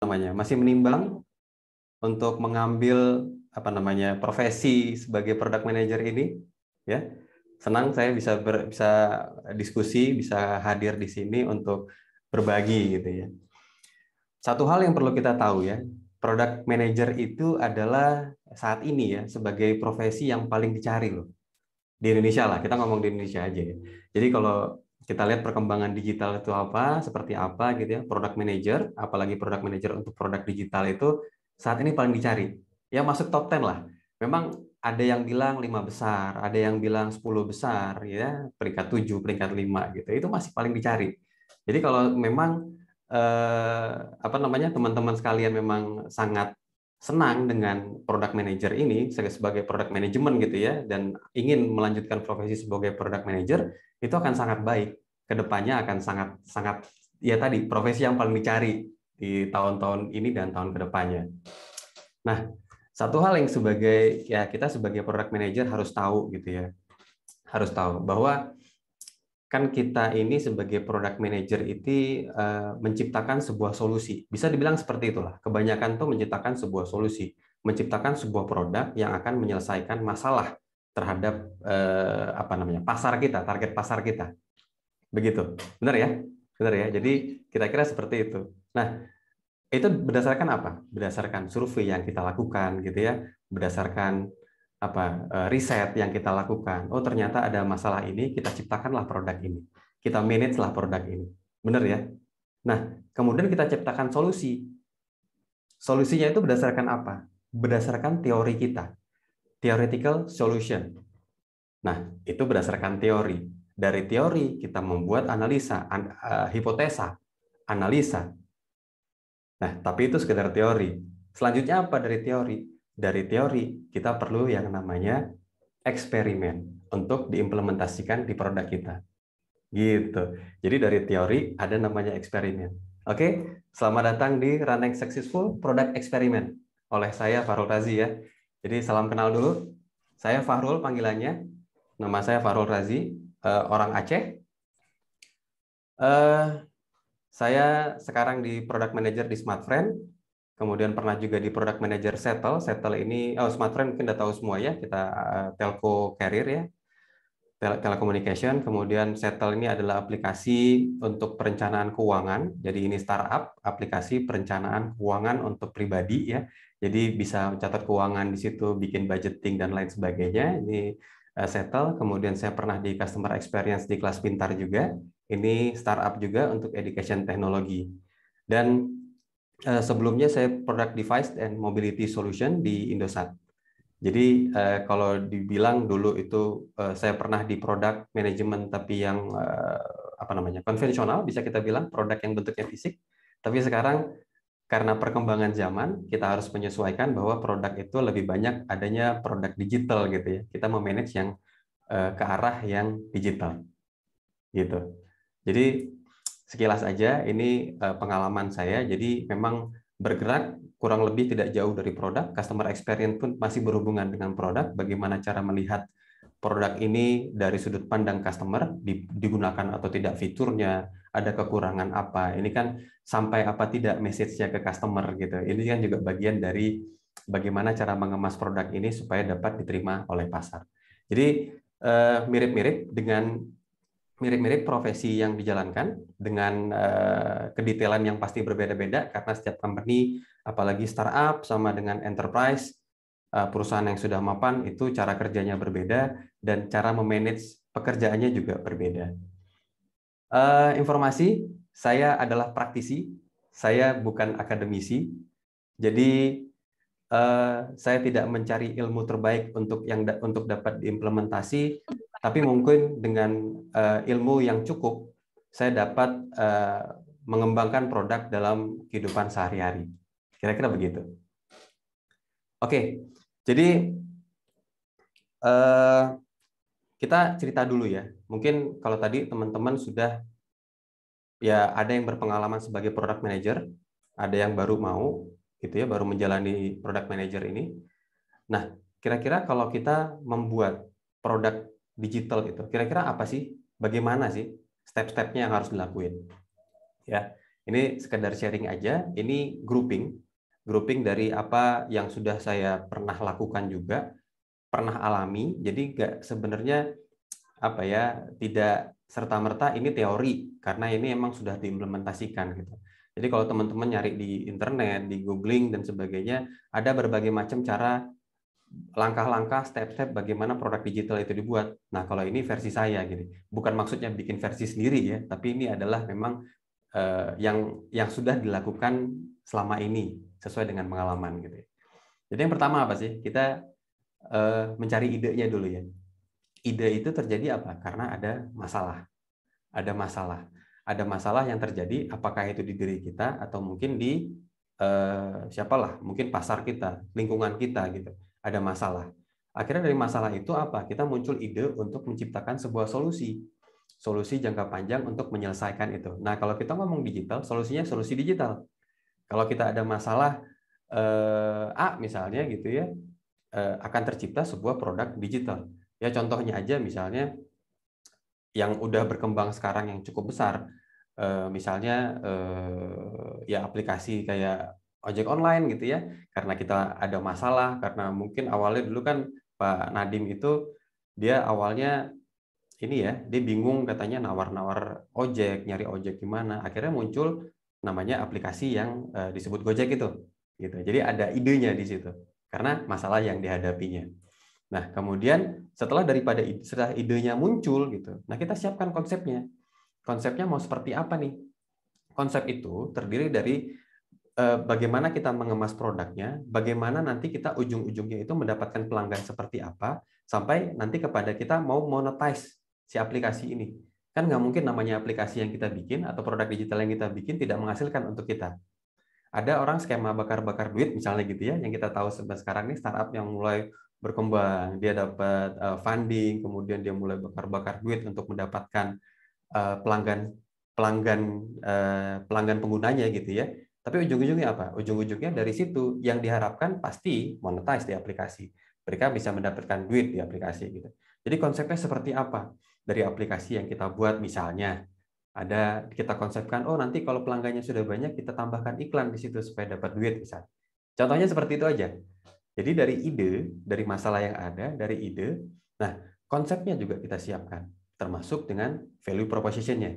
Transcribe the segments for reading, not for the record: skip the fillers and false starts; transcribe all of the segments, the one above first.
namanya masih menimbang untuk mengambil profesi sebagai product manager ini, ya. Senang saya bisa diskusi, bisa hadir di sini untuk berbagi gitu ya. Satu hal yang perlu kita tahu ya, product manager itu adalah saat ini ya sebagai profesi yang paling dicari loh. Di Indonesia lah, kita ngomong di Indonesia aja ya. Jadi kalau kita lihat perkembangan digital itu apa, seperti apa gitu ya, product manager, apalagi product manager untuk produk digital itu saat ini paling dicari. Ya masuk top 10 lah. Memang ada yang bilang 5 besar, ada yang bilang 10 besar, ya peringkat 7, peringkat 5 gitu. Itu masih paling dicari. Jadi kalau memang teman-teman sekalian memang sangat senang dengan product manager ini sebagai product manajemen gitu ya, dan ingin melanjutkan profesi sebagai product manager, itu akan sangat baik. Kedepannya akan sangat sangat ya tadi profesi yang paling dicari di tahun-tahun ini dan tahun kedepannya. Nah, satu hal yang kita sebagai product manager harus tahu gitu ya, harus tahu bahwa kan kita ini sebagai product manager itu menciptakan sebuah solusi. Bisa dibilang seperti itulah. Kebanyakan tuh menciptakan sebuah solusi, menciptakan sebuah produk yang akan menyelesaikan masalah terhadap pasar kita, target pasar kita. Begitu. Benar ya? Benar ya. Jadi kira-kira seperti itu. Nah, itu berdasarkan apa? Berdasarkan survei yang kita lakukan gitu ya, berdasarkan riset yang kita lakukan. Oh, ternyata ada masalah ini, kita ciptakanlah produk ini. Kita manage lah produk ini. Benar ya? Nah, kemudian kita ciptakan solusi. Solusinya itu berdasarkan apa? Berdasarkan teori kita. Theoretical solution. Nah, itu berdasarkan teori. Dari teori kita membuat analisa, hipotesa, analisa. Nah, tapi itu sekedar teori. Selanjutnya apa dari teori? Dari teori kita perlu yang namanya eksperimen untuk diimplementasikan di produk kita. Gitu. Jadi dari teori ada namanya eksperimen. Oke, selamat datang di Running Successful Product Experiment oleh saya Fahrul Razi ya. Jadi salam kenal dulu. Saya Fahrul panggilannya. Nama saya Fahrul Razi, orang Aceh. Saya sekarang di Product Manager di Smartfren. Kemudian pernah juga di Product Manager Settle. Settle ini, Smartfren mungkin udah tahu semua ya, kita telco carrier ya, telecommunication. Kemudian Settle ini adalah aplikasi untuk perencanaan keuangan. Jadi ini startup, aplikasi perencanaan keuangan untuk pribadi ya. Jadi bisa mencatat keuangan di situ, bikin budgeting dan lain sebagainya. Ini Settle. Kemudian saya pernah di Customer Experience di Kelas Pintar juga. Ini startup juga untuk education teknologi. Dan sebelumnya saya Product Device and Mobility Solution di Indosat. Jadi kalau dibilang dulu itu saya pernah di product management tapi yang konvensional, bisa kita bilang produk yang bentuknya fisik. Tapi sekarang karena perkembangan zaman kita harus menyesuaikan bahwa produk itu lebih banyak adanya produk digital gitu ya. Kita memanage yang ke arah yang digital gitu. Jadi sekilas aja ini pengalaman saya. Jadi memang bergerak kurang lebih tidak jauh dari produk. Customer experience pun masih berhubungan dengan produk. Bagaimana cara melihat produk ini dari sudut pandang customer, digunakan atau tidak fiturnya, ada kekurangan apa. Ini kan sampai apa tidak message-nya ke customer gitu. Ini kan juga bagian dari bagaimana cara mengemas produk ini supaya dapat diterima oleh pasar. Jadi mirip-mirip profesi yang dijalankan dengan kedetailan yang pasti berbeda-beda karena setiap company, apalagi startup sama dengan enterprise, perusahaan yang sudah mapan itu cara kerjanya berbeda dan cara memanage pekerjaannya juga berbeda. Informasi, saya adalah praktisi, saya bukan akademisi, jadi saya tidak mencari ilmu terbaik untuk dapat diimplementasi, tapi mungkin dengan ilmu yang cukup saya dapat mengembangkan produk dalam kehidupan sehari-hari. Kira-kira begitu. Oke, jadi kita cerita dulu ya. Mungkin kalau tadi teman-teman sudah ya ada yang berpengalaman sebagai product manager, ada yang baru mau gitu ya, baru menjalani product manager ini. Nah, kira-kira kalau kita membuat produk digital itu, kira-kira apa sih? Bagaimana sih step-stepnya yang harus dilakuin? Ya, Ini sekedar sharing aja, ini grouping dari apa yang sudah saya pernah lakukan juga, pernah alami. Jadi nggak sebenarnya apa ya, tidak serta-merta ini teori, karena ini emang sudah diimplementasikan gitu. Jadi kalau teman-teman nyari di internet, di googling dan sebagainya, ada berbagai macam cara, langkah-langkah, step-step bagaimana produk digital itu dibuat. Nah, kalau ini versi saya gitu. Bukan maksudnya bikin versi sendiri ya, tapi ini adalah memang yang sudah dilakukan selama ini sesuai dengan pengalaman gitu. Jadi yang pertama apa sih? Kita mencari idenya dulu ya. Ide itu terjadi apa? Karena ada masalah. Ada masalah. Ada masalah yang terjadi, apakah itu di diri kita atau mungkin di siapalah, mungkin pasar kita, lingkungan kita gitu. Ada masalah. Akhirnya dari masalah itu apa? Kita muncul ide untuk menciptakan sebuah solusi. Solusi jangka panjang untuk menyelesaikan itu. Nah, kalau kita ngomong digital, solusinya solusi digital. Kalau kita ada masalah A misalnya gitu ya, akan tercipta sebuah produk digital. Ya contohnya aja misalnya yang udah berkembang sekarang yang cukup besar, misalnya ya aplikasi kayak ojek online gitu ya, karena kita ada masalah, karena mungkin awalnya dulu kan Pak Nadim itu dia awalnya ini ya, dia bingung katanya nawar-nawar ojek, nyari ojek gimana, akhirnya muncul namanya aplikasi yang disebut Gojek itu, gitu. Jadi ada idenya di situ, karena masalah yang dihadapinya. Nah, kemudian setelah idenya muncul gitu, nah kita siapkan konsepnya. Konsepnya mau seperti apa nih? Konsep itu terdiri dari bagaimana kita mengemas produknya, bagaimana nanti kita ujung-ujungnya itu mendapatkan pelanggan seperti apa, sampai nanti kepada kita mau monetize si aplikasi ini. Kan nggak mungkin namanya aplikasi yang kita bikin atau produk digital yang kita bikin tidak menghasilkan untuk kita. Ada orang skema bakar-bakar duit misalnya gitu ya, yang kita tahu sekarang ini startup yang mulai berkembang, dia dapat funding, kemudian dia mulai bakar-bakar duit untuk mendapatkan pelanggan pelanggan pelanggan penggunanya gitu ya. Tapi ujung-ujungnya apa? Ujung-ujungnya dari situ yang diharapkan pasti monetize di aplikasi. Mereka bisa mendapatkan duit di aplikasi gitu. Jadi konsepnya seperti apa? Dari aplikasi yang kita buat misalnya ada kita konsepkan, oh nanti kalau pelanggannya sudah banyak kita tambahkan iklan di situ supaya dapat duit misalnya. Contohnya seperti itu aja. Jadi dari ide, dari masalah yang ada, dari ide, nah konsepnya juga kita siapkan, termasuk dengan value proposition-nya.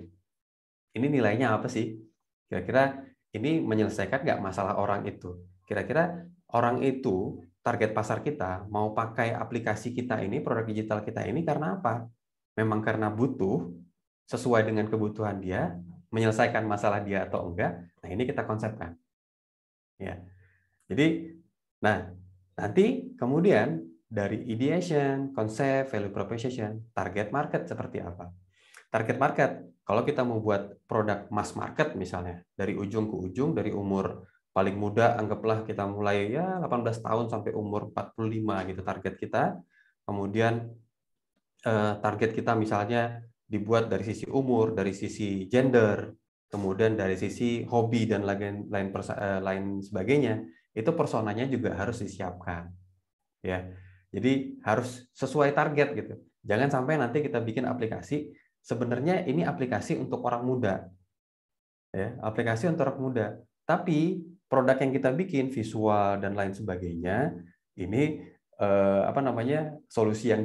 Ini nilainya apa sih? Kira-kira ini menyelesaikan nggak masalah orang itu? Kira-kira orang itu, target pasar kita, mau pakai aplikasi kita ini, produk digital kita ini karena apa? Memang karena butuh, sesuai dengan kebutuhan dia, menyelesaikan masalah dia atau enggak? Nah ini kita konsepkan. Ya, jadi, nah nanti kemudian dari ideation, konsep, value proposition, target market seperti apa? Target market, kalau kita mau buat produk mass market misalnya, dari ujung ke ujung, dari umur paling muda, anggaplah kita mulai ya 18 tahun sampai umur 45 gitu target kita. Kemudian target kita misalnya dibuat dari sisi umur, dari sisi gender, kemudian dari sisi hobi dan lain sebagainya. Itu personanya juga harus disiapkan. Ya. Jadi harus sesuai target gitu. Jangan sampai nanti kita bikin aplikasi sebenarnya ini aplikasi untuk orang muda, ya, aplikasi untuk orang muda. Tapi produk yang kita bikin, visual dan lain sebagainya, ini apa namanya, solusi yang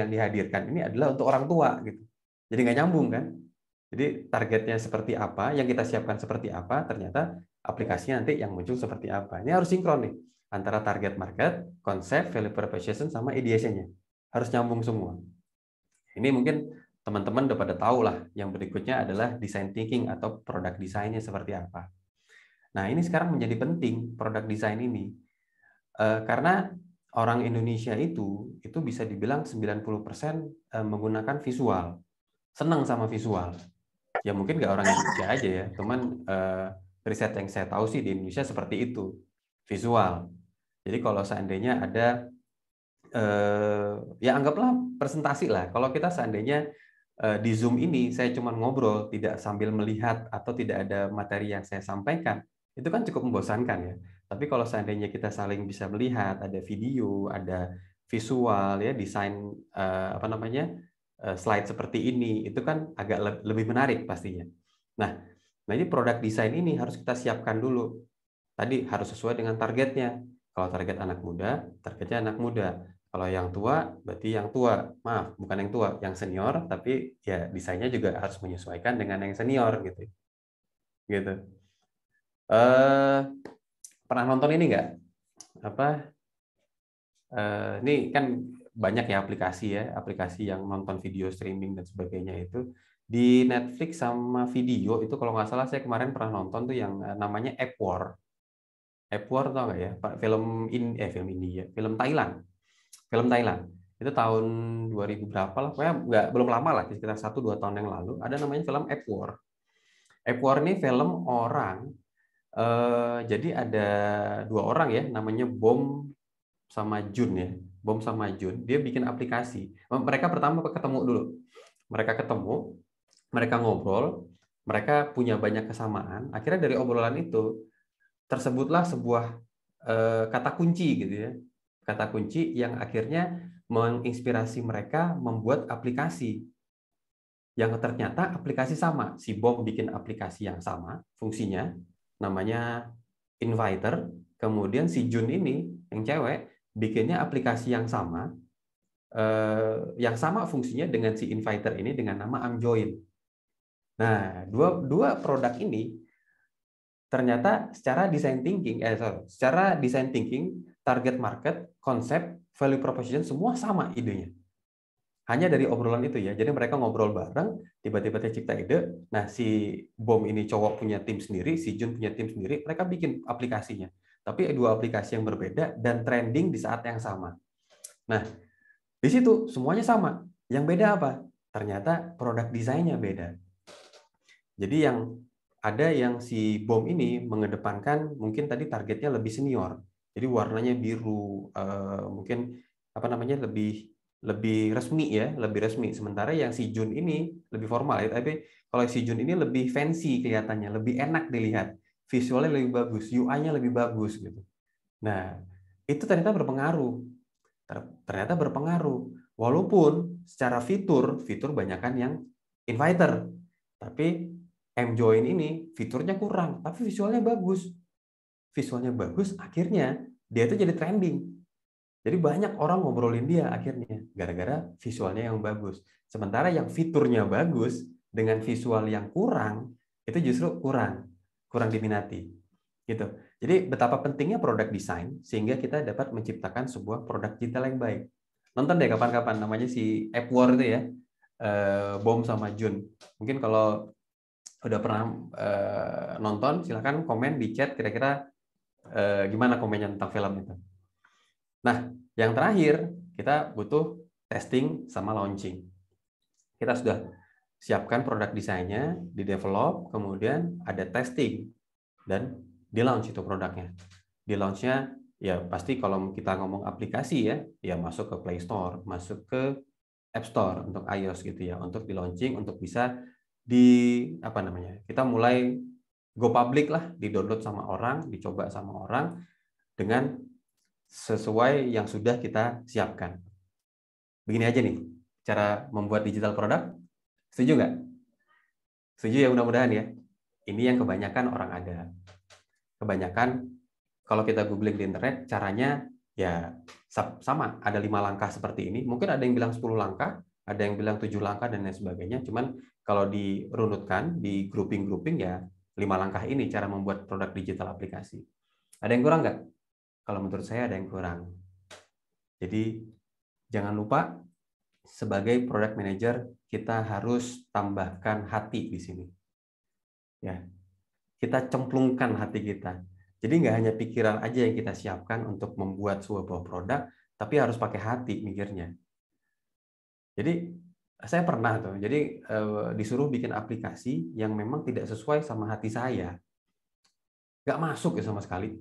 dihadirkan ini adalah untuk orang tua gitu. Jadi nggak nyambung kan? Jadi targetnya seperti apa, yang kita siapkan seperti apa, ternyata aplikasinya nanti yang muncul seperti apa. Ini harus sinkron nih antara target market, konsep, value proposition sama ideation-nya. Harus nyambung semua. Ini mungkin teman-teman udah pada tahu lah. Yang berikutnya adalah design thinking atau produk desainnya seperti apa. Nah, ini sekarang menjadi penting produk desain ini. Karena orang Indonesia itu bisa dibilang 90% menggunakan visual. Senang sama visual. Ya mungkin nggak orang Indonesia aja ya, cuman riset yang saya tahu sih di Indonesia seperti itu, visual. Jadi kalau seandainya ada ya anggaplah presentasi lah. Kalau kita seandainya di Zoom ini saya cuma ngobrol, tidak sambil melihat atau tidak ada materi yang saya sampaikan, itu kan cukup membosankan ya. Tapi kalau seandainya kita saling bisa melihat, ada video, ada visual ya, desain apa namanya slide seperti ini, itu kan agak lebih menarik pastinya. Nah, Nah, ini produk desain ini harus kita siapkan dulu. Tadi harus sesuai dengan targetnya. Kalau target anak muda, targetnya anak muda. Kalau yang tua, berarti yang tua. Maaf, bukan yang tua, yang senior, tapi ya desainnya juga harus menyesuaikan dengan yang senior gitu. Gitu. Pernah nonton ini nggak? Ini kan banyak ya, aplikasi yang nonton video streaming dan sebagainya itu. Di Netflix sama video itu kalau nggak salah saya kemarin pernah nonton tuh yang namanya Epworth. Epworth tau nggak ya? Film India, film Thailand. Film Thailand. Itu tahun 2000 berapa lah, pokoknya belum lama lah, sekitar 1-2 tahun yang lalu, ada namanya film Epworth. Epworth ini film orang, jadi ada 2 orang ya, namanya Bom sama Jun ya. Bom sama Jun, dia bikin aplikasi. Mereka pertama ketemu dulu. Mereka ketemu, mereka ngobrol, mereka punya banyak kesamaan. Akhirnya dari obrolan itu tersebutlah sebuah kata kunci gitu ya. Kata kunci yang akhirnya menginspirasi mereka membuat aplikasi. Yang ternyata aplikasi sama. Si Bom bikin aplikasi yang sama fungsinya, namanya Inviter. Kemudian si Jun ini, yang cewek, bikinnya aplikasi yang sama fungsinya dengan si Inviter ini dengan nama Amjoin. Nah, dua produk ini ternyata secara design thinking, target market, konsep, value proposition semua sama idenya. Hanya dari obrolan itu ya. Jadi mereka ngobrol bareng, tiba-tiba tercipta ide. Nah, si Bom ini cowok punya tim sendiri, si Jun punya tim sendiri, mereka bikin aplikasinya. Tapi 2 aplikasi yang berbeda dan trending di saat yang sama. Nah, di situ semuanya sama. Yang beda apa? Ternyata produk desainnya beda. Jadi yang si Bom ini mengedepankan mungkin tadi targetnya lebih senior. Jadi warnanya biru, mungkin lebih resmi ya, lebih resmi. Sementara yang si Jun ini lebih formal ya. Tapi kalau si Jun ini lebih fancy kelihatannya, lebih enak dilihat, visualnya lebih bagus, UI-nya lebih bagus gitu. Nah, itu ternyata berpengaruh. Walaupun secara fitur banyakkan yang Inviter, tapi Mjoin ini fiturnya kurang, tapi visualnya bagus. Akhirnya dia itu jadi trending. Jadi banyak orang ngobrolin dia akhirnya gara-gara visualnya yang bagus. Sementara yang fiturnya bagus dengan visual yang kurang itu justru kurang diminati. Gitu. Jadi betapa pentingnya produk desain sehingga kita dapat menciptakan sebuah produk digital yang baik. Nonton deh kapan-kapan, namanya si Epworth itu ya. Bom sama Jun. Mungkin kalau udah pernah nonton silahkan komen di chat kira-kira gimana komennya tentang film itu. Nah, yang terakhir, kita butuh testing sama launching. Kita sudah siapkan produk desainnya, di-develop, kemudian ada testing, dan di-launch itu produknya. Di-launch-nya, ya pasti kalau kita ngomong aplikasi ya masuk ke Play Store, masuk ke App Store untuk iOS gitu ya, untuk di-launching, untuk bisa kita mulai go public lah, di-download sama orang, dicoba sama orang, dengan sesuai yang sudah kita siapkan. Begini aja nih, cara membuat digital product. Setuju nggak? Setuju ya mudah-mudahan ya. Ini yang kebanyakan orang ada. Kebanyakan kalau kita googling di internet, caranya ya sama. Ada 5 langkah seperti ini. Mungkin ada yang bilang 10 langkah, ada yang bilang 7 langkah, dan lain sebagainya. Cuman kalau dirunutkan, di grouping ya 5 langkah ini cara membuat produk digital aplikasi. Ada yang kurang nggak? Kalau menurut saya ada yang kurang. Jadi jangan lupa sebagai product manager kita harus tambahkan hati di sini. Ya, kita cemplungkan hati kita. Jadi nggak hanya pikiran aja yang kita siapkan untuk membuat sebuah produk, tapi harus pakai hati mikirnya. Jadi saya pernah tuh, jadi disuruh bikin aplikasi yang memang tidak sesuai sama hati saya, nggak masuk ya sama sekali.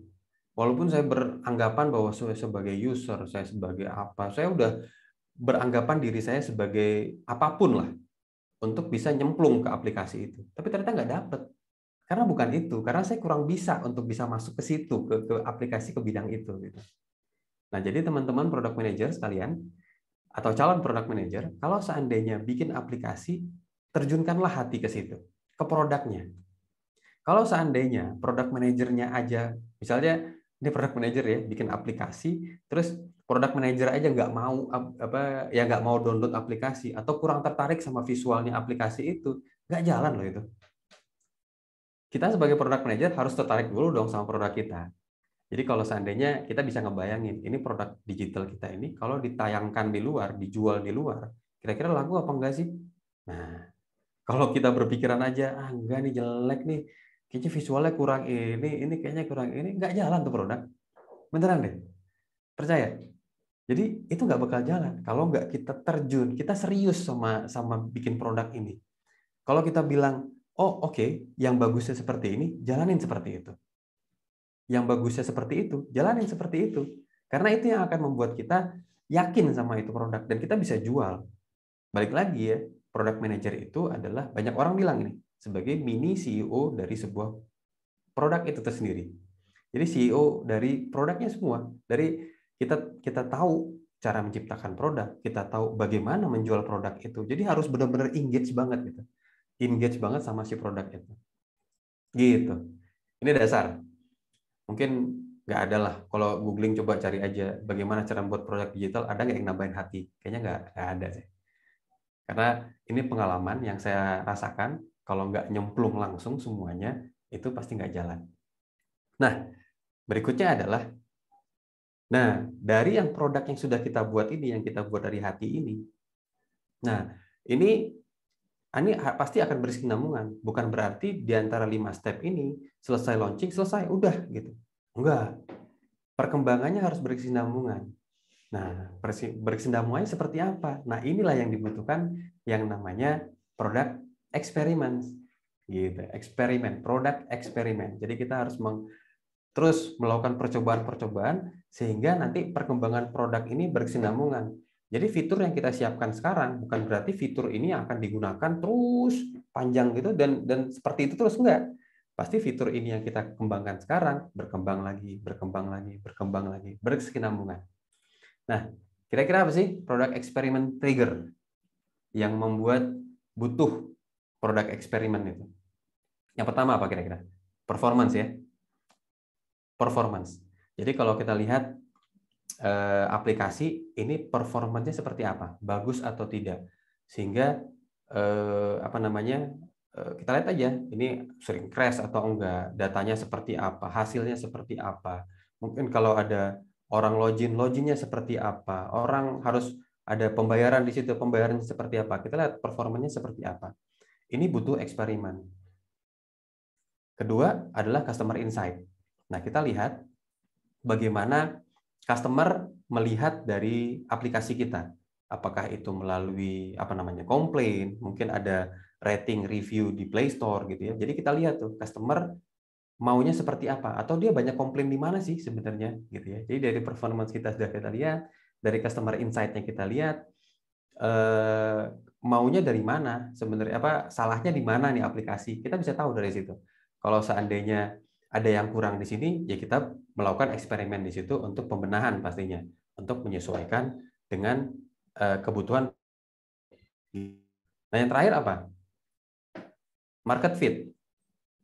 Walaupun saya beranggapan bahwa saya sebagai user, saya sebagai apa, saya udah beranggapan diri saya sebagai apapun lah untuk bisa nyemplung ke aplikasi itu. Tapi ternyata nggak dapet. Karena bukan itu, karena saya kurang bisa untuk bisa masuk ke situ, ke aplikasi ke bidang itu. Gitu. Nah, jadi teman-teman product manager sekalian, atau calon product manager, kalau seandainya bikin aplikasi, terjunkanlah hati ke situ, ke produknya. Kalau seandainya product manajernya aja, misalnya ini product manager ya, bikin aplikasi, terus product manager aja nggak mau ya nggak mau download aplikasi atau kurang tertarik sama visualnya aplikasi itu, nggak jalan loh itu. Kita sebagai product manager harus tertarik dulu dong sama produk kita. Jadi kalau seandainya kita bisa ngebayangin, ini produk digital kita ini kalau ditayangkan di luar, dijual di luar, kira-kira laku apa enggak sih? Nah, kalau kita berpikiran aja, enggak nih jelek nih, kayaknya visualnya kurang ini kayaknya kurang ini, enggak jalan tuh produk. Beneran deh, percaya. Jadi itu nggak bakal jalan kalau nggak kita terjun, kita serius sama sama bikin produk ini. Kalau kita bilang, oh oke, yang bagusnya seperti ini, jalanin seperti itu. Yang bagusnya seperti itu, jalanin seperti itu. Karena itu yang akan membuat kita yakin sama itu produk dan kita bisa jual. Balik lagi ya, product manager itu adalah banyak orang bilang ini sebagai mini CEO dari sebuah produk itu tersendiri. Jadi CEO dari produknya semua. Dari kita tahu cara menciptakan produk, kita tahu bagaimana menjual produk itu. Jadi harus benar-benar engage banget gitu. Engage banget sama si produk itu. Gitu. Ini dasar. Mungkin nggak ada lah. Kalau googling coba cari aja bagaimana cara membuat produk digital, ada nggak yang nambahin hati? Kayaknya nggak ada sih. Karena ini pengalaman yang saya rasakan, kalau nggak nyemplung langsung semuanya, itu pasti nggak jalan. Nah, berikutnya adalah, nah dari yang produk yang sudah kita buat ini, yang kita buat dari hati ini, nah ini pasti akan berkesinambungan. Bukan berarti di antara 5 step ini, selesai launching, selesai, udah gitu. Enggak. Perkembangannya harus berkesinambungan. Nah, berkesinambungannya seperti apa? Nah, inilah yang dibutuhkan yang namanya product experiment. Gitu. Eksperimen, product eksperimen. Jadi kita harus terus melakukan percobaan-percobaan sehingga nanti perkembangan produk ini berkesinambungan. Jadi fitur yang kita siapkan sekarang bukan berarti fitur ini akan digunakan terus panjang gitu dan seperti itu terus, enggak. Pasti fitur ini yang kita kembangkan sekarang berkembang lagi, berkembang lagi, berkembang lagi, berkesinambungan. Nah, kira-kira apa sih product experiment trigger yang membuat butuh product experiment itu? Yang pertama apa kira-kira? Performance ya. Performance. Jadi kalau kita lihat aplikasi ini performanya seperti apa? Bagus atau tidak? Sehingga kita lihat aja ini sering crash atau enggak, datanya seperti apa, hasilnya seperti apa. Mungkin kalau ada orang loginnya seperti apa, orang harus ada pembayaran di situ, pembayarannya seperti apa. Kita lihat performanya seperti apa. Ini butuh eksperimen. Kedua adalah customer insight. Nah, kita lihat bagaimana customer melihat dari aplikasi kita. Apakah itu melalui komplain, mungkin ada rating review di Play Store gitu ya. Jadi kita lihat tuh customer maunya seperti apa atau dia banyak komplain di mana sih sebenarnya gitu ya. Jadi dari performance kita sudah kita lihat, dari customer insight-nya kita lihat maunya dari mana sebenarnya, salahnya di mana nih aplikasi. Kita bisa tahu dari situ. Kalau seandainya ada yang kurang di sini, ya kita melakukan eksperimen di situ untuk pembenahan pastinya, untuk menyesuaikan dengan kebutuhan. Nah, yang terakhir apa? Market fit.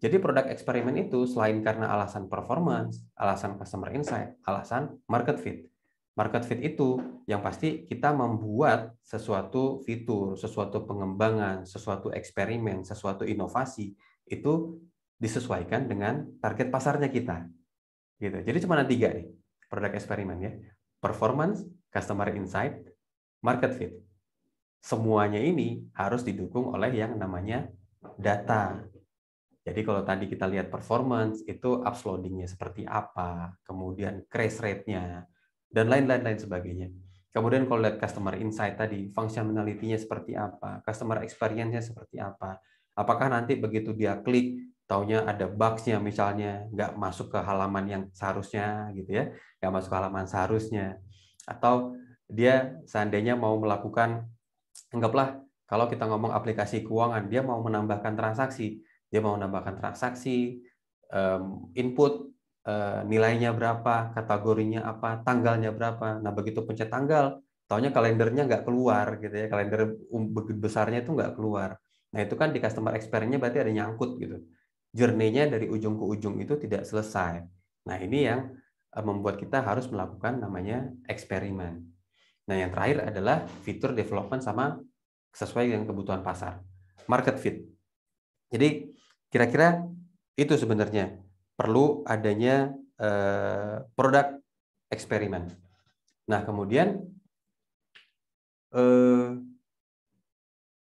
Jadi produk eksperimen itu selain karena alasan performance, alasan customer insight, alasan market fit. Market fit itu yang pasti kita membuat sesuatu fitur, sesuatu pengembangan, sesuatu eksperimen, sesuatu inovasi itu disesuaikan dengan target pasarnya kita. Gitu. Jadi cuma ada 3 nih produk eksperimen ya. Performance, customer insight, market fit. Semuanya ini harus didukung oleh yang namanya data. Jadi kalau tadi kita lihat performance, itu uploading-nya seperti apa, kemudian crash rate-nya, dan lain-lain sebagainya. Kemudian kalau lihat customer insight tadi, functionality-nya seperti apa, customer experience-nya seperti apa. Apakah nanti begitu dia klik, taunya ada bugs-nya misalnya, nggak masuk ke halaman yang seharusnya, gitu ya, nggak masuk ke halaman seharusnya. Atau dia seandainya mau melakukan, anggaplah kalau kita ngomong aplikasi keuangan, dia mau menambahkan transaksi, dia mau menambahkan transaksi, input nilainya berapa, kategorinya apa, tanggalnya berapa. Nah, begitu pencet tanggal, taunya kalendernya nggak keluar, gitu ya, kalender begitu besarnya itu nggak keluar. Nah, itu kan di customer experience-nya berarti ada nyangkut gitu. journey-nya dari ujung ke ujung itu tidak selesai. Nah, ini yang membuat kita harus melakukan namanya eksperimen. Nah, yang terakhir adalah fitur development sama sesuai dengan kebutuhan pasar, market fit. Jadi kira-kira itu sebenarnya perlu adanya produk eksperimen. Nah, kemudian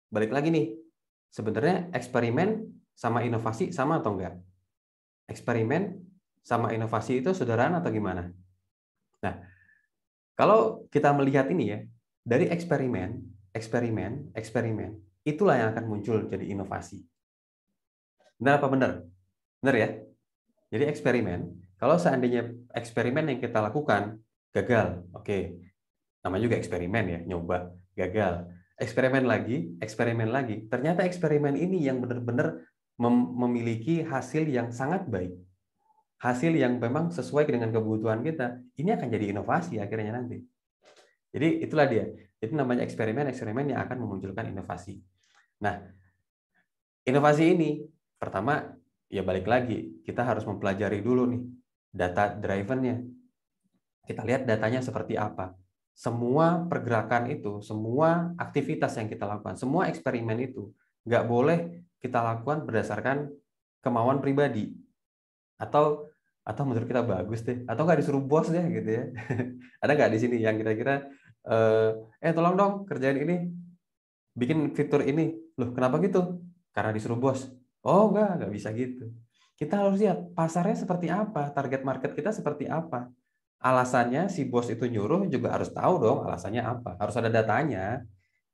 balik lagi nih, sebenarnya eksperimen sama inovasi sama atau enggak? Eksperimen sama inovasi itu sederhana atau gimana? Nah, kalau kita melihat ini ya, dari eksperimen, itulah yang akan muncul jadi inovasi. Benar apa benar? Benar ya? Jadi eksperimen, kalau seandainya eksperimen yang kita lakukan gagal, oke, namanya juga eksperimen ya, nyoba, gagal. Eksperimen lagi, ternyata eksperimen ini yang benar-benar memiliki hasil yang sangat baik. Hasil yang memang sesuai dengan kebutuhan kita, ini akan jadi inovasi akhirnya nanti. Jadi itulah dia. Itu namanya eksperimen yang akan memunculkan inovasi. Nah, inovasi ini pertama ya balik lagi, kita harus mempelajari dulu nih data driven-nya. Kita lihat datanya seperti apa. Semua pergerakan itu, semua aktivitas yang kita lakukan, semua eksperimen itu nggak boleh kita lakukan berdasarkan kemauan pribadi atau menurut kita bagus deh, atau nggak disuruh bos deh gitu ya. Ada nggak di sini yang kira-kira tolong dong kerjain ini, bikin fitur ini, loh kenapa gitu? Karena disuruh bos. Oh nggak bisa gitu. Kita harus lihat pasarnya seperti apa, target market kita seperti apa. Alasannya si bos itu nyuruh juga harus tahu dong alasannya apa. Harus ada datanya.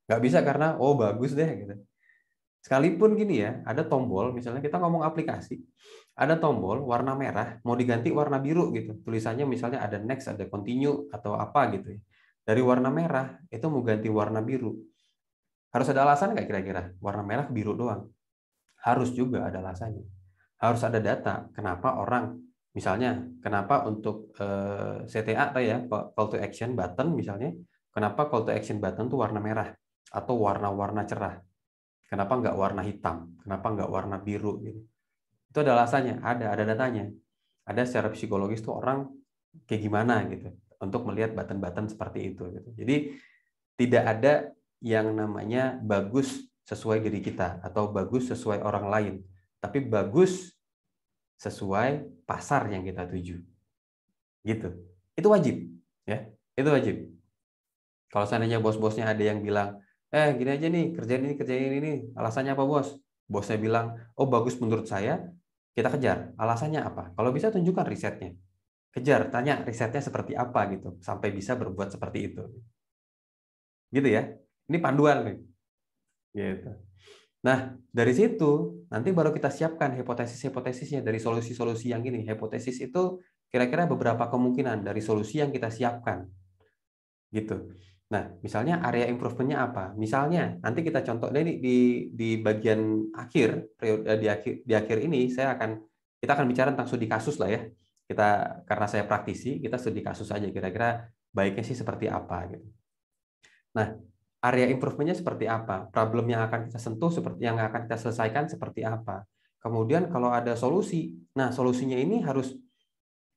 Nggak bisa karena, oh bagus deh gitu. Sekalipun gini ya, ada tombol, misalnya kita ngomong aplikasi, ada tombol warna merah, mau diganti warna biru gitu. Tulisannya misalnya ada next, ada continue, atau apa gitu ya. Dari warna merah, itu mau ganti warna biru. Harus ada alasan nggak kira-kira? Warna merah biru doang. Harus juga ada alasannya. Harus ada data. Kenapa orang, misalnya, kenapa untuk CTA ya, call to action button misalnya, kenapa call to action button tuh warna merah atau warna-warna cerah? Kenapa nggak warna hitam? Kenapa nggak warna biru? Gitu. Itu ada alasannya, ada datanya. Ada secara psikologis tuh orang kayak gimana gitu untuk melihat button-button seperti itu. Gitu. Jadi tidak ada yang namanya bagus sesuai diri kita atau bagus sesuai orang lain, tapi bagus sesuai pasar yang kita tuju. Gitu. Itu wajib, ya. Itu wajib. Kalau seandainya bos-bosnya ada yang bilang, gini aja nih, kerjain ini, alasannya apa bos? Bosnya bilang, oh bagus menurut saya, kita kejar. Alasannya apa? Kalau bisa tunjukkan risetnya. Kejar, tanya risetnya seperti apa gitu, sampai bisa berbuat seperti itu. Gitu ya. Ini panduan nih. Gitu. Nah, dari situ nanti baru kita siapkan hipotesis-hipotesisnya dari solusi-solusi yang ini. Hipotesis itu kira-kira beberapa kemungkinan dari solusi yang kita siapkan. Gitu. Nah, misalnya area improvement-nya apa? Misalnya, nanti kita contoh di bagian akhir, di akhir ini kita akan bicara tentang studi kasus lah ya. Kita karena saya praktisi, kita studi kasus aja kira-kira baiknya sih seperti apa gitu. Nah, area improvement-nya seperti apa? Problem yang akan kita sentuh seperti yang akan kita selesaikan seperti apa? Kemudian kalau ada solusi, nah solusinya ini harus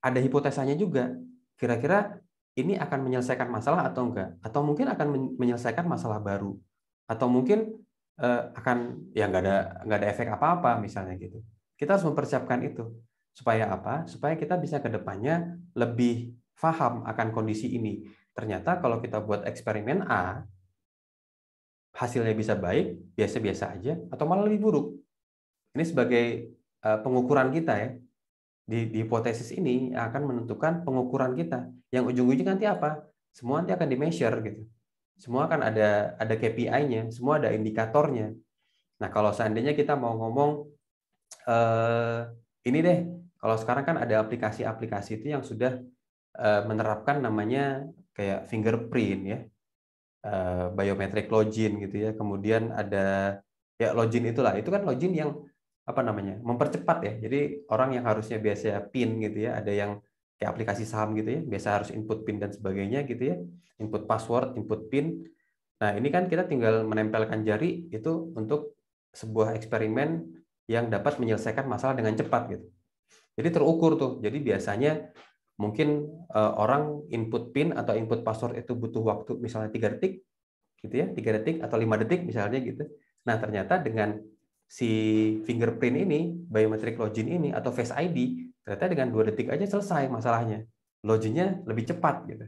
ada hipotesanya juga. Kira-kira ini akan menyelesaikan masalah atau enggak? Atau mungkin akan menyelesaikan masalah baru? Atau mungkin akan ya nggak ada efek apa-apa misalnya gitu. Kita harus mempersiapkan itu supaya apa? Supaya kita bisa ke depannya lebih paham akan kondisi ini. Ternyata kalau kita buat eksperimen A, hasilnya bisa baik, biasa-biasa aja, atau malah lebih buruk. Ini sebagai pengukuran kita ya. Di hipotesis ini akan menentukan pengukuran kita. Yang ujung-ujungnya nanti apa? Semua nanti akan di-measure gitu. Semua akan ada KPI-nya, semua ada indikatornya. Nah, kalau seandainya kita mau ngomong ini deh, kalau sekarang kan ada aplikasi-aplikasi itu yang sudah menerapkan namanya kayak fingerprint ya, biometric login gitu ya. Kemudian ada ya login itulah. Itu kan login yang apa namanya mempercepat ya, jadi orang yang harusnya biasa PIN gitu ya, ada yang kayak aplikasi saham gitu ya, biasa harus input PIN dan sebagainya gitu ya, input password, input PIN. Nah ini kan kita tinggal menempelkan jari itu untuk sebuah eksperimen yang dapat menyelesaikan masalah dengan cepat gitu. Jadi terukur tuh. Jadi biasanya mungkin orang input PIN atau input password itu butuh waktu misalnya 3 detik gitu ya, 3 detik atau 5 detik misalnya gitu. Nah, ternyata dengan si fingerprint ini, biometric login ini atau Face ID, ternyata dengan 2 detik aja selesai masalahnya. Loginnya lebih cepat gitu.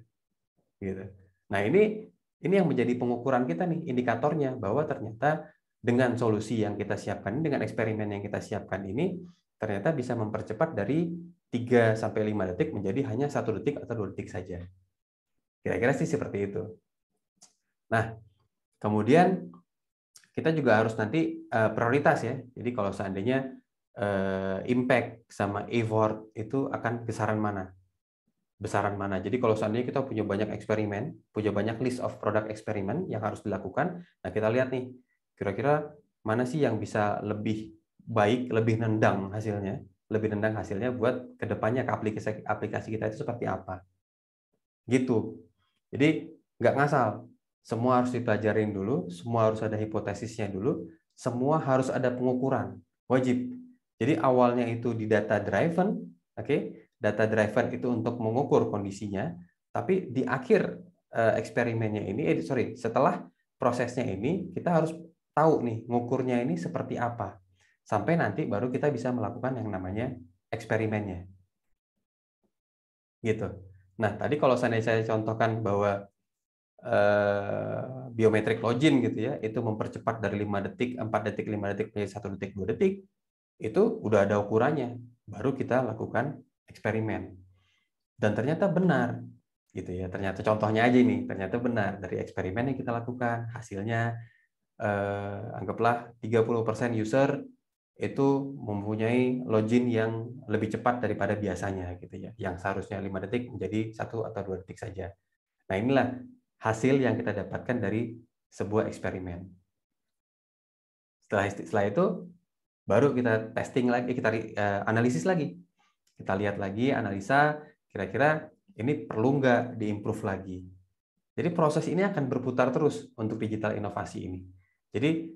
Gitu. Nah, ini yang menjadi pengukuran kita nih, indikatornya bahwa ternyata dengan solusi yang kita siapkan, dengan eksperimen yang kita siapkan ini, ternyata bisa mempercepat dari 3 sampai 5 detik menjadi hanya 1 detik atau 2 detik saja. Kira-kira sih seperti itu. Nah, kemudian kita juga harus nanti prioritas ya. Jadi kalau seandainya impact sama effort itu akan besaran mana? Besaran mana? Jadi kalau seandainya kita punya banyak eksperimen, punya banyak list of product eksperimen yang harus dilakukan, nah kita lihat nih, kira-kira mana sih yang bisa lebih baik, lebih nendang hasilnya buat kedepannya ke aplikasi kita itu seperti apa. Gitu. Jadi nggak ngasal. Semua harus dipelajarin dulu, semua harus ada hipotesisnya dulu, semua harus ada pengukuran. Wajib. Jadi awalnya itu di data driven, oke? Data driven itu untuk mengukur kondisinya, tapi di akhir eksperimennya ini, setelah prosesnya ini, kita harus tahu nih, ngukurnya ini seperti apa. Sampai nanti baru kita bisa melakukan yang namanya eksperimennya. Gitu. Nah, tadi kalau saya contohkan bahwa biometric login gitu ya, itu mempercepat dari 5 detik, 4 detik, 5 detik menjadi 1 detik, 2 detik, itu udah ada ukurannya. Baru kita lakukan eksperimen. Dan ternyata benar gitu ya. Ternyata contohnya aja nih, ternyata benar dari eksperimen yang kita lakukan, hasilnya anggaplah 30% user itu mempunyai login yang lebih cepat daripada biasanya gitu ya. Yang seharusnya 5 detik menjadi 1 atau 2 detik saja. Nah, inilah hasil yang kita dapatkan dari sebuah eksperimen. Setelah itu baru kita testing lagi, kita analisis lagi. Kita lihat lagi, analisa kira-kira ini perlu nggak diimprove lagi. Jadi proses ini akan berputar terus untuk digital inovasi ini. Jadi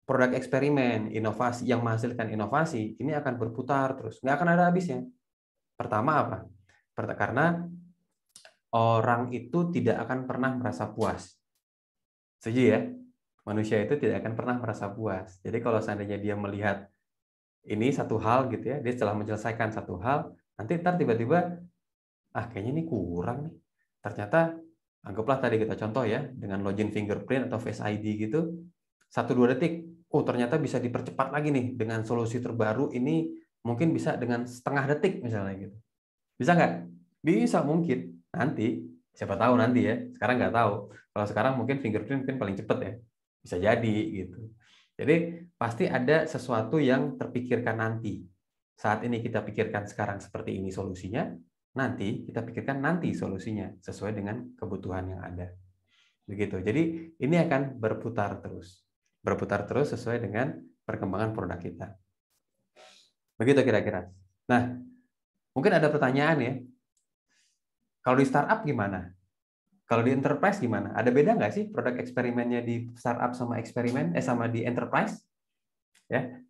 produk eksperimen, inovasi yang menghasilkan inovasi ini akan berputar terus, nggak akan ada habisnya. Pertama apa? Karena orang itu tidak akan pernah merasa puas. Setuju ya? Manusia itu tidak akan pernah merasa puas. Jadi kalau seandainya dia melihat ini satu hal gitu ya, dia setelah menyelesaikan satu hal, nanti ntar tiba-tiba, kayaknya ini kurang nih. Ternyata, anggaplah tadi kita contoh ya, dengan login fingerprint atau Face ID gitu, 1-2 detik, ternyata bisa dipercepat lagi nih, dengan solusi terbaru ini mungkin bisa dengan setengah detik misalnya gitu. Bisa nggak? Bisa mungkin. Nanti, siapa tahu nanti ya, sekarang nggak tahu. Kalau sekarang mungkin fingerprint mungkin paling cepat ya. Bisa jadi gitu. Jadi pasti ada sesuatu yang terpikirkan nanti. Saat ini kita pikirkan sekarang seperti ini solusinya, nanti kita pikirkan nanti solusinya sesuai dengan kebutuhan yang ada. Begitu. Jadi ini akan berputar terus. Berputar terus sesuai dengan perkembangan produk kita. Begitu kira-kira. Nah, mungkin ada pertanyaan ya. Kalau di startup gimana? Kalau di enterprise gimana? Ada beda nggak sih produk eksperimennya di startup sama sama di enterprise? Ya.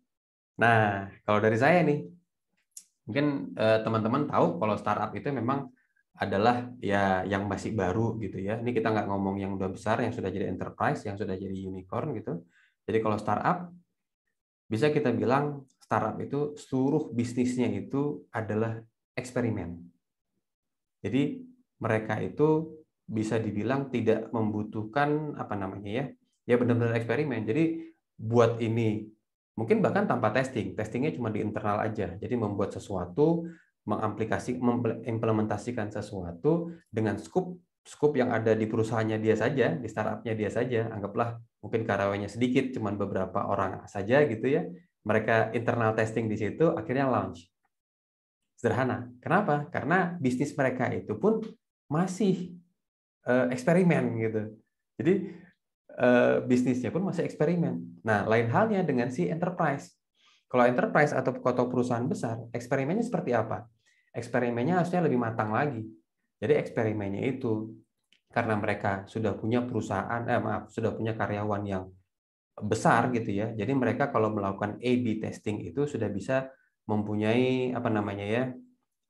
Nah, kalau dari saya nih, mungkin teman-teman tahu kalau startup itu memang adalah ya yang masih baru gitu ya. Ini kita nggak ngomong yang udah besar, yang sudah jadi enterprise, yang sudah jadi unicorn gitu. Jadi kalau startup, bisa kita bilang startup itu seluruh bisnisnya itu adalah eksperimen. Jadi mereka itu bisa dibilang tidak membutuhkan apa namanya ya benar-benar eksperimen. Jadi buat ini mungkin bahkan tanpa testingnya cuma di internal aja. Jadi membuat sesuatu, mengimplementasikan sesuatu dengan scope yang ada di perusahaannya dia saja, di startupnya dia saja. Anggaplah mungkin karyawannya sedikit, cuma beberapa orang saja gitu ya. Mereka internal testing di situ, akhirnya launch. Sederhana. Kenapa? Karena bisnis mereka itu pun masih eksperimen gitu. Jadi bisnisnya pun masih eksperimen. Nah, lain halnya dengan si enterprise. Kalau enterprise atau perusahaan besar, eksperimennya seperti apa? Eksperimennya harusnya lebih matang lagi. Jadi eksperimennya itu karena mereka sudah punya perusahaan, sudah punya karyawan yang besar gitu ya. Jadi mereka kalau melakukan A/B testing itu sudah bisa mempunyai apa namanya ya,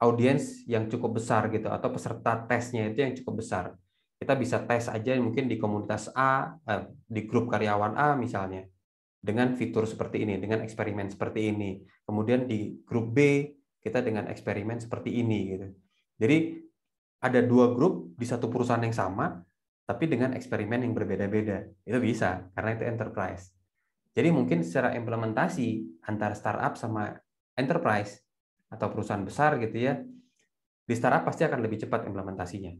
audiens yang cukup besar gitu, atau peserta tesnya itu yang cukup besar. Kita bisa tes aja mungkin di komunitas A, di grup karyawan A misalnya, dengan fitur seperti ini, dengan eksperimen seperti ini. Kemudian di grup B kita dengan eksperimen seperti ini gitu. Jadi ada 2 grup di satu perusahaan yang sama, tapi dengan eksperimen yang berbeda-beda. Itu bisa, karena itu enterprise. Jadi mungkin secara implementasi antara startup sama enterprise atau perusahaan besar gitu ya, di startup pasti akan lebih cepat implementasinya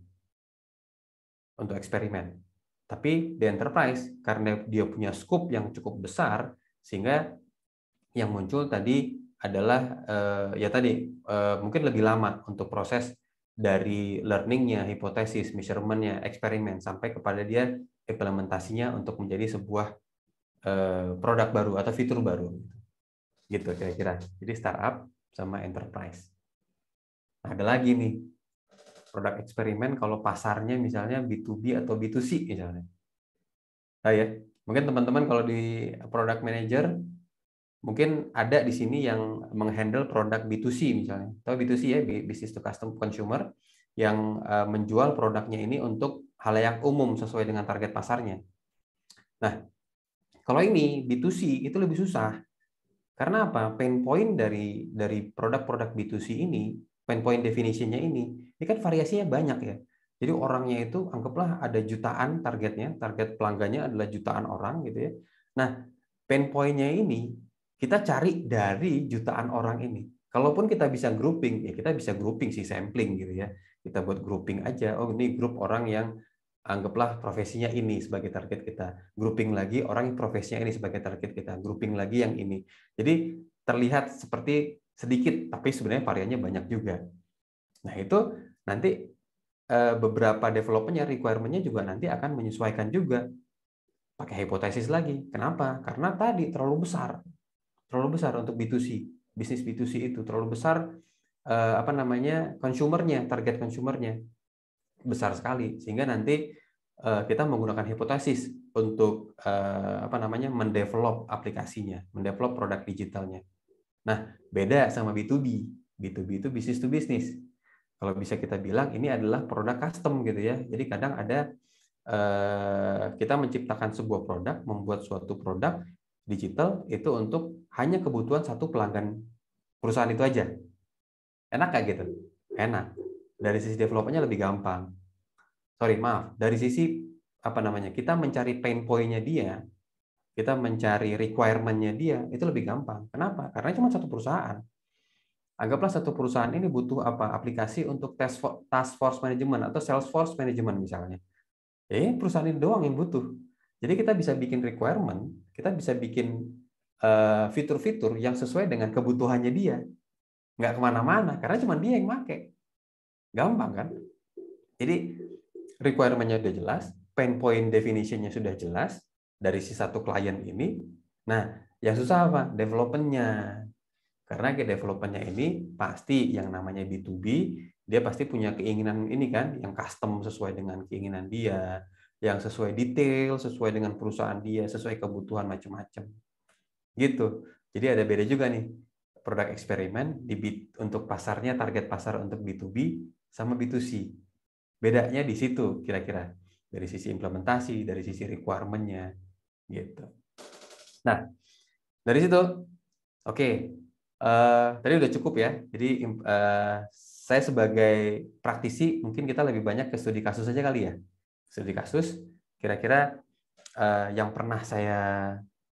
untuk eksperimen. Tapi di enterprise, karena dia punya scope yang cukup besar, sehingga yang muncul tadi adalah ya tadi mungkin lebih lama untuk proses dari learning-nya, hipotesis, measurement-nya, eksperimen, sampai kepada dia implementasinya untuk menjadi sebuah produk baru atau fitur baru. Gitu kira-kira. Jadi startup sama enterprise. Nah, ada lagi nih, produk eksperimen kalau pasarnya misalnya B2B atau B2C misalnya. Nah ya, mungkin teman-teman kalau di product manager mungkin ada di sini yang menghandle produk B2C misalnya. Atau B2C ya, business to custom consumer, yang menjual produknya ini untuk halayak umum sesuai dengan target pasarnya. Nah, kalau ini B2C itu lebih susah. Karena apa? Pain point dari produk-produk B2C ini, pain point definition-nya ini kan variasinya banyak ya. Jadi orangnya itu anggaplah ada jutaan targetnya, target pelanggannya adalah jutaan orang gitu ya. Nah, pain point-nya ini kita cari dari jutaan orang ini. Kalaupun kita bisa grouping, ya kita bisa grouping sih, sampling gitu ya. Kita buat grouping aja. Oh, ini grup orang yang anggaplah profesinya ini sebagai target kita. Grouping lagi orang yang profesinya ini sebagai target kita. Grouping lagi yang ini. Jadi terlihat seperti sedikit, tapi sebenarnya variannya banyak juga. Nah itu nanti beberapa developernya, requirement-nya juga nanti akan menyesuaikan juga. Pakai hipotesis lagi. Kenapa? Karena tadi terlalu besar untuk B2C. Bisnis B2C itu terlalu besar, apa namanya, konsumernya, target konsumernya besar sekali, sehingga nanti kita menggunakan hipotesis untuk apa namanya, mendevelop aplikasinya, mendevelop produk digitalnya. Nah, beda sama B2B. B2B itu business to business. Kalau bisa kita bilang ini adalah produk custom gitu ya. Jadi kadang ada kita menciptakan sebuah produk, membuat suatu produk digital itu untuk hanya kebutuhan satu pelanggan perusahaan itu aja. Enak nggak gitu? Enak. Dari sisi developernya lebih gampang. Sorry, maaf. Dari sisi apa namanya, kita mencari pain point-nya dia, kita mencari requirement-nya dia, itu lebih gampang. Kenapa? Karena cuma satu perusahaan. Anggaplah satu perusahaan ini butuh apa? Aplikasi untuk task force management atau Salesforce management misalnya. Perusahaan ini doang yang butuh. Jadi kita bisa bikin requirement, kita bisa bikin fitur-fitur yang sesuai dengan kebutuhannya dia. Nggak kemana-mana, karena cuma dia yang pakai. Gampang kan? Jadi requirement-nya udah jelas, pain point definition-nya sudah jelas dari si satu klien ini. Nah, yang susah apa? Development-nya. Karena ke development-nya ini pasti yang namanya B2B, dia pasti punya keinginan ini kan, yang custom sesuai dengan keinginan dia, yang sesuai detail, sesuai dengan perusahaan dia, sesuai kebutuhan macam-macam. Gitu. Jadi ada beda juga nih, produk eksperimen untuk pasarnya, target pasar untuk B2B sama B2C. Bedanya di situ kira-kira, dari sisi implementasi, dari sisi requirement-nya gitu. Nah, dari situ oke. Tadi udah cukup ya. Jadi saya sebagai praktisi mungkin kita lebih banyak ke studi kasus saja kali ya. Studi kasus kira-kira yang pernah saya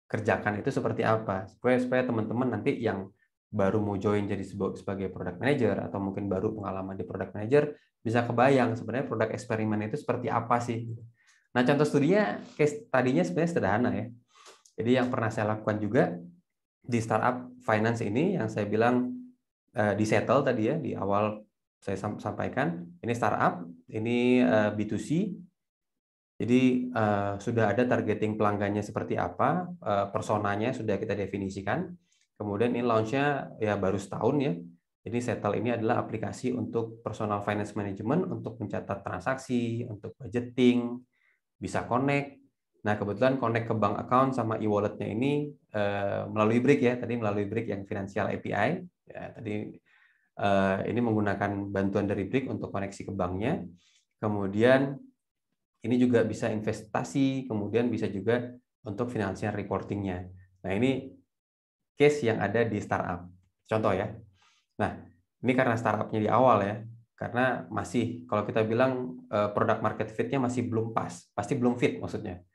kerjakan itu seperti apa, supaya teman-teman nanti yang baru mau join jadi sebagai product manager atau mungkin baru pengalaman di product manager bisa kebayang sebenarnya produk eksperimen itu seperti apa sih. Nah, contoh studinya case tadinya sebenarnya sederhana ya. Jadi yang pernah saya lakukan juga di startup finance ini yang saya bilang di settle tadi ya, di awal saya sampaikan, ini startup, ini B2C. Jadi sudah ada targeting pelanggannya seperti apa, personanya sudah kita definisikan. Kemudian ini launch-nya ya baru setahun ya. Jadi Settle ini adalah aplikasi untuk personal finance management, untuk mencatat transaksi, untuk budgeting, bisa connect. Nah, kebetulan connect ke bank account sama e-walletnya ini melalui Brick ya, tadi melalui Brick yang Financial API. Ya, tadi ini menggunakan bantuan dari Brick untuk koneksi ke banknya. Kemudian ini juga bisa investasi, kemudian bisa juga untuk financial reportingnya. Nah, ini case yang ada di startup. Contoh ya. Nah, ini karena startupnya di awal ya, karena masih kalau kita bilang product market fit-nya masih belum pas, pasti belum fit maksudnya.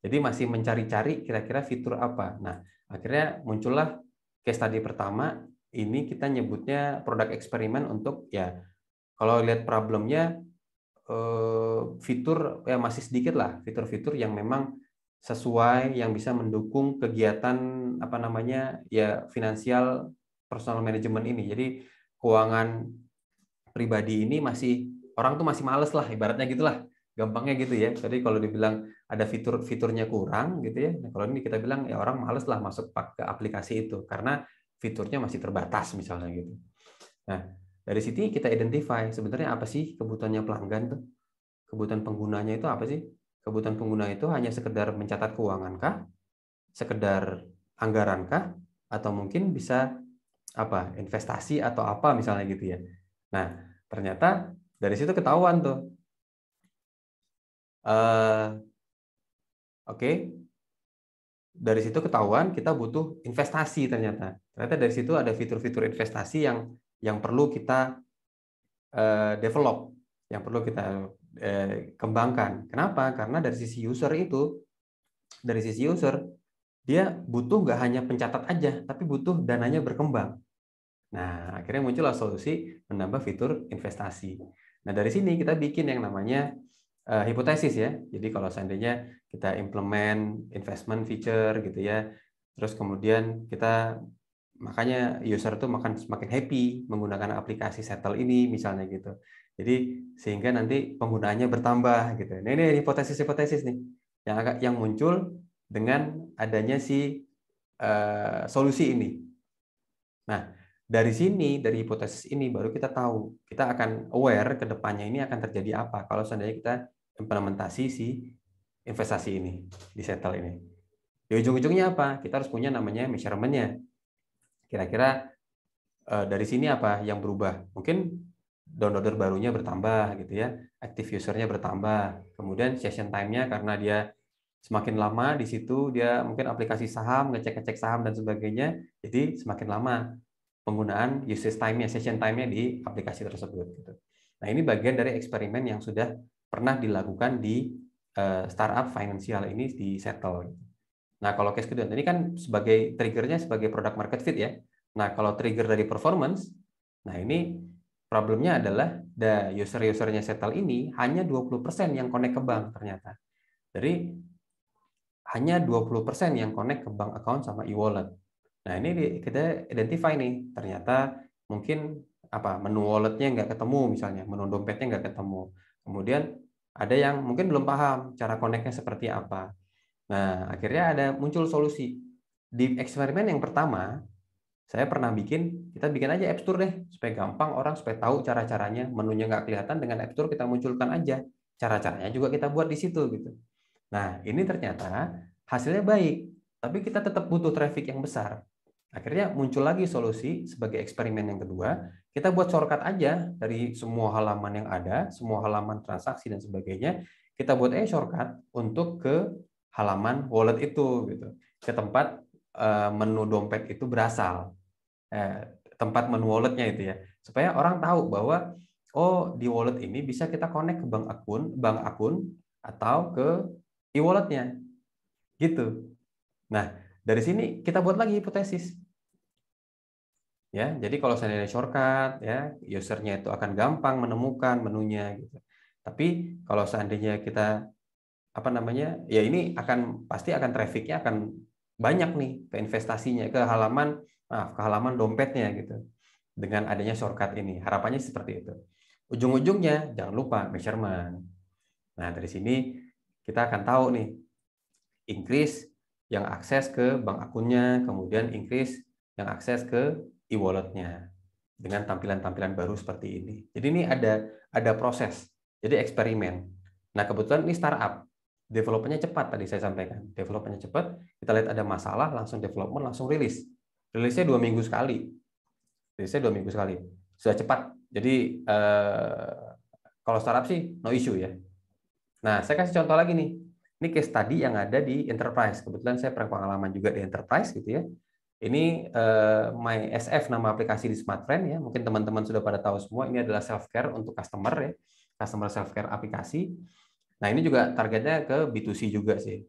Jadi masih mencari-cari kira-kira fitur apa. Nah, akhirnya muncullah case tadi pertama, ini kita nyebutnya produk eksperimen untuk ya kalau lihat problemnya fitur ya masih sedikit lah, fitur-fitur yang memang sesuai yang bisa mendukung kegiatan apa namanya ya finansial personal management ini. Jadi keuangan pribadi ini masih orang tuh masih males lah ibaratnya gitulah. Gampangnya gitu ya. Jadi kalau dibilang ada fitur-fiturnya kurang gitu ya. Nah, kalau ini kita bilang ya orang males lah masuk ke aplikasi itu karena fiturnya masih terbatas misalnya gitu. Nah, dari situ kita identify sebenarnya apa sih kebutuhannya pelanggan tuh? Kebutuhan penggunanya itu apa sih? Kebutuhan pengguna itu hanya sekedar mencatat keuangan kah? Sekedar anggaran kah? Atau mungkin bisa apa? Investasi atau apa misalnya gitu ya. Nah, ternyata dari situ ketahuan tuh. Oke, dari situ ketahuan kita butuh investasi ternyata. Ternyata dari situ ada fitur-fitur investasi yang perlu kita develop, yang perlu kita kembangkan. Kenapa? Karena dari sisi user itu, dari sisi user dia butuh nggak hanya pencatat aja, tapi butuh dananya berkembang. Nah, akhirnya muncullah solusi menambah fitur investasi. Nah, dari sini kita bikin yang namanya hipotesis ya. Jadi kalau seandainya kita implement investment feature gitu ya, terus kemudian kita makanya user tuh semakin happy menggunakan aplikasi Settle ini misalnya gitu. Jadi sehingga nanti penggunaannya bertambah gitu. Nah, ini hipotesis-hipotesis nih yang muncul dengan adanya si solusi ini. Nah, dari sini, dari hipotesis ini baru kita tahu, kita akan aware ke depannya ini akan terjadi apa kalau seandainya kita implementasi si investasi ini di Settle ini. Di ujung-ujungnya apa? Kita harus punya namanya measurement-nya. Kira-kira dari sini apa yang berubah? Mungkin downloader barunya bertambah gitu ya, active user-nya bertambah. Kemudian session time-nya karena dia semakin lama di situ dia mungkin aplikasi saham, ngecek-ngecek saham dan sebagainya, jadi semakin lama penggunaan usage time-nya, session time-nya di aplikasi tersebut gitu. Nah, ini bagian dari eksperimen yang sudah pernah dilakukan di startup finansial ini di Settle. Nah, kalau case kedua, ini kan sebagai triggernya sebagai product market fit ya. Nah, kalau trigger dari performance, nah ini problemnya adalah user-usernya Settle ini hanya 20% yang connect ke bank ternyata. Jadi hanya 20% yang connect ke bank account sama e-wallet. Nah, ini kita identify nih, ternyata mungkin apa menu walletnya nggak ketemu misalnya, menu dompetnya nggak ketemu. Kemudian ada yang mungkin belum paham cara connect-nya seperti apa. Nah, akhirnya ada muncul solusi. Di eksperimen yang pertama, saya pernah kita bikin aja App Store deh, supaya gampang orang supaya tahu cara-caranya, menunya nggak kelihatan dengan App Store kita munculkan aja. Cara-caranya juga kita buat di situ gitu. Nah, ini ternyata hasilnya baik, tapi kita tetap butuh traffic yang besar. Akhirnya muncul lagi solusi sebagai eksperimen yang kedua, kita buat shortcut aja dari semua halaman yang ada, semua halaman transaksi dan sebagainya, kita buat shortcut untuk ke halaman wallet itu gitu. Ke tempat menu dompet itu berasal. Tempat menu walletnya itu ya. Supaya orang tahu bahwa oh di wallet ini bisa kita connect ke bank akun atau ke e-walletnya gitu. Nah, dari sini kita buat lagi hipotesis. Ya, jadi kalau seandainya shortcut ya, usernya itu akan gampang menemukan menunya gitu. Tapi kalau seandainya kita apa namanya? Ya ini pasti akan trafficnya akan banyak nih ke investasinya, ke halaman dompetnya gitu. Dengan adanya shortcut ini. Harapannya seperti itu. Ujung-ujungnya jangan lupa measurement. Nah, dari sini kita akan tahu nih increase yang akses ke bank akunnya, kemudian increase yang akses ke e-walletnya dengan tampilan-tampilan baru seperti ini. Jadi ini ada proses, jadi eksperimen. Nah, kebetulan ini startup. developmentnya cepat tadi saya sampaikan. Developmentnya cepat, kita lihat ada masalah, langsung development, langsung rilis. Rilisnya 2 minggu sekali. Rilisnya 2 minggu sekali. Sudah cepat. Jadi kalau startup sih no issue ya. Nah, saya kasih contoh lagi nih. Ini case study yang ada di enterprise. Kebetulan saya pernah pengalaman juga di enterprise gitu ya. Ini MySF nama aplikasi di Smartfren ya. Mungkin teman-teman sudah pada tahu semua. Ini adalah self care untuk customer ya. Customer self care aplikasi. Nah, ini juga targetnya ke B2C juga sih.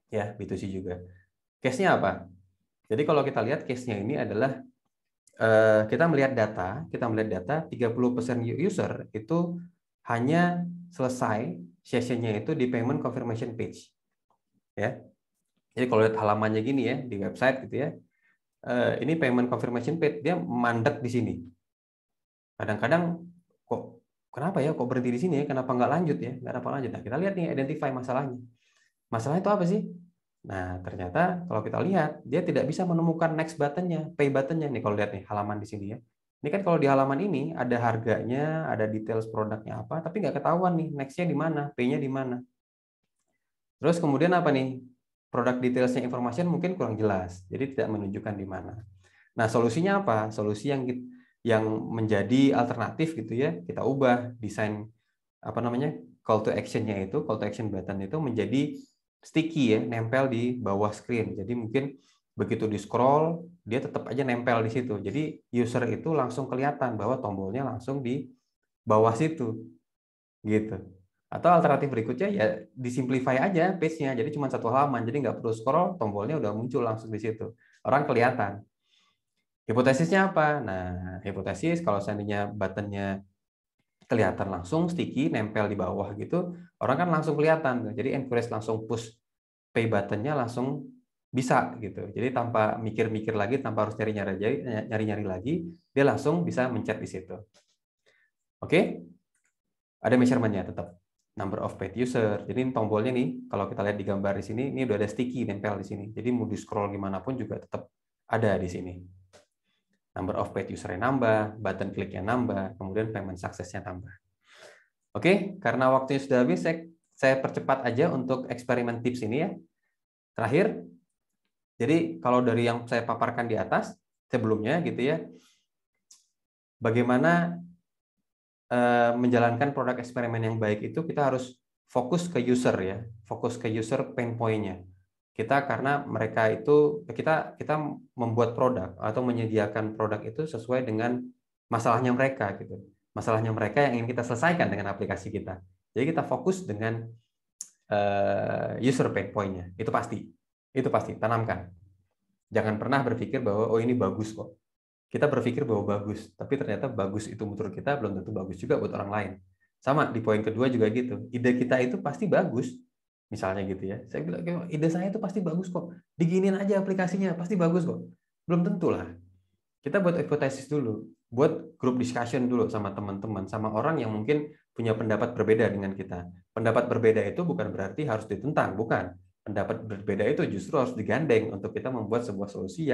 Ya, B2C juga. Case-nya apa? Jadi kalau kita lihat case-nya ini adalah kita melihat data 30% user itu hanya selesai sessionnya itu di payment confirmation page. Ya. Jadi kalau lihat halamannya gini ya di website gitu ya. Ini payment confirmation page, dia mandek di sini. Kadang-kadang kok kenapa ya kok berhenti di sini ya? Kenapa nggak lanjut ya? Nggak dapat lanjut. Nah, kita lihat nih identify masalahnya. Masalahnya itu apa sih? Nah, ternyata kalau kita lihat dia tidak bisa menemukan next buttonnya, pay buttonnya nih kalau lihat nih halaman di sini ya. Ini kan kalau di halaman ini ada harganya, ada details produknya apa, tapi nggak ketahuan nih next-nya di mana, pay-nya di mana. Terus kemudian apa nih? Produk detailsnya information mungkin kurang jelas, jadi tidak menunjukkan di mana. Nah, solusinya apa? Solusi yang menjadi alternatif gitu ya, kita ubah desain apa namanya? Call to action-nya itu, call to action button itu menjadi sticky ya, nempel di bawah screen. Jadi mungkin begitu di scroll, dia tetap aja nempel di situ. Jadi user itu langsung kelihatan bahwa tombolnya langsung di bawah situ, gitu. Atau alternatif berikutnya ya disimplify aja page-nya, jadi cuma satu halaman, jadi nggak perlu scroll, tombolnya udah muncul langsung di situ. Orang kelihatan. Hipotesisnya apa? Nah, hipotesis kalau seandainya buttonnya kelihatan langsung sticky nempel di bawah gitu, orang kan langsung kelihatan. Jadi encourage langsung push pay buttonnya langsung bisa gitu. Jadi tanpa mikir-mikir lagi, tanpa harus nyari-nyari lagi, dia langsung bisa mencet di situ. Oke? Ada measurement-nya tetap. Number of paid user. Jadi tombolnya nih, kalau kita lihat di gambar di sini, ini udah ada sticky nempel di sini. Jadi mau di scroll gimana pun juga tetap ada di sini. Number of paid user-nya nambah, button klik-nya nambah, kemudian payment success-nya tambah. Oke, karena waktunya sudah habis, saya percepat aja untuk eksperimen tips ini ya. Terakhir, jadi kalau dari yang saya paparkan di atas sebelumnya gitu ya, bagaimana menjalankan produk eksperimen yang baik itu kita harus fokus ke user ya, fokus ke user pain point-nya. Kita karena mereka itu kita membuat produk atau menyediakan produk itu sesuai dengan masalahnya mereka gitu. Masalahnya mereka yang ingin kita selesaikan dengan aplikasi kita. Jadi kita fokus dengan user pain point-nya. Itu pasti. Itu pasti tanamkan. Jangan pernah berpikir bahwa oh ini bagus kok. Kita berpikir bahwa bagus, tapi ternyata bagus itu menurut kita belum tentu bagus juga buat orang lain. Sama di poin kedua juga gitu. Ide kita itu pasti bagus. Misalnya gitu ya. Saya bilang ide saya itu pasti bagus kok. Diginin aja aplikasinya, pasti bagus kok. Belum tentu lah. Kita buat hipotesis dulu, buat group discussion dulu sama teman-teman, sama orang yang mungkin punya pendapat berbeda dengan kita. Pendapat berbeda itu bukan berarti harus ditentang, bukan. Pendapat berbeda itu justru harus digandeng untuk kita membuat sebuah solusi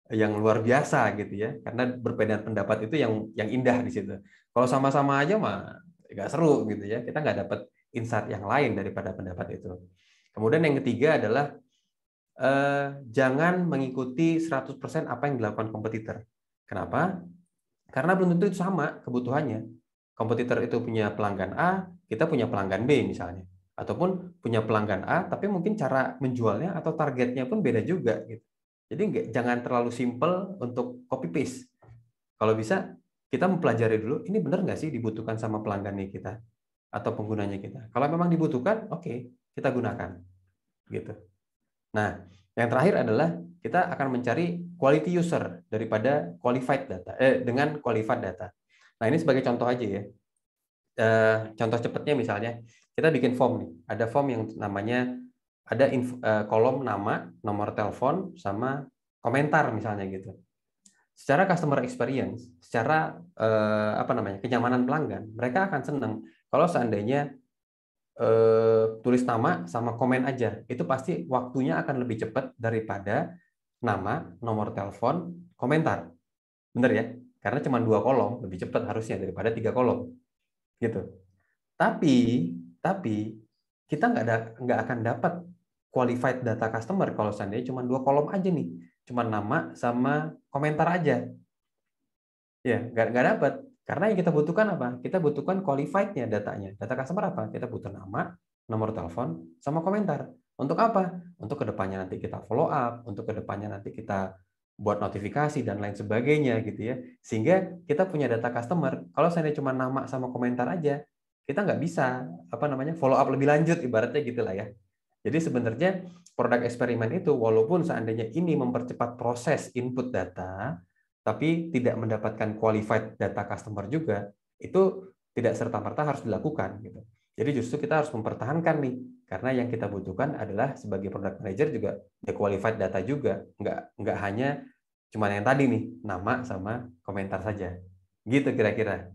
yang luar biasa gitu ya, karena perbedaan pendapat itu yang indah di situ. Kalau sama-sama aja mah nggak seru gitu ya, kita nggak dapat insight yang lain daripada pendapat itu. Kemudian yang ketiga adalah jangan mengikuti 100% apa yang dilakukan kompetitor. Kenapa? Karena belum tentu itu sama kebutuhannya. Kompetitor itu punya pelanggan A, kita punya pelanggan B misalnya, ataupun punya pelanggan A, tapi mungkin cara menjualnya atau targetnya pun beda juga gitu. Jadi jangan terlalu simple untuk copy paste. Kalau bisa kita mempelajari dulu, ini benar nggak sih dibutuhkan sama pelanggannya kita atau penggunanya kita. Kalau memang dibutuhkan, oke, kita gunakan. Gitu. Nah, yang terakhir adalah kita akan mencari quality user daripada qualified data dengan qualified data. Nah, ini sebagai contoh aja ya. Contoh cepatnya misalnya kita bikin form nih. Ada form yang namanya ada kolom nama, nomor telepon, sama komentar misalnya gitu. Secara customer experience, secara kenyamanan pelanggan, mereka akan senang kalau seandainya tulis nama sama komen aja. Itu pasti waktunya akan lebih cepat daripada nama, nomor telepon, komentar. Bener ya? Karena cuma 2 kolom, lebih cepat harusnya daripada 3 kolom. Gitu. Tapi kita nggak akan dapat qualified data customer kalau seandainya cuma 2 kolom aja nih, cuma nama sama komentar aja. Ya, nggak dapat. Karena yang kita butuhkan apa? Kita butuhkan qualified-nya datanya. Data customer apa? Kita butuh nama, nomor telepon, sama komentar. Untuk apa? Untuk kedepannya nanti kita follow up, untuk kedepannya nanti kita buat notifikasi dan lain sebagainya gitu ya. Sehingga kita punya data customer. Kalau seandainya cuma nama sama komentar aja, kita nggak bisa follow up lebih lanjut ibaratnya gitulah ya. Jadi sebenarnya produk eksperimen itu walaupun seandainya ini mempercepat proses input data, tapi tidak mendapatkan qualified data customer juga, itu tidak serta-merta harus dilakukan gitu. Jadi justru kita harus mempertahankan nih, karena yang kita butuhkan adalah sebagai product manager juga ya qualified data juga, nggak hanya cuma yang tadi nih nama sama komentar saja, gitu kira-kira.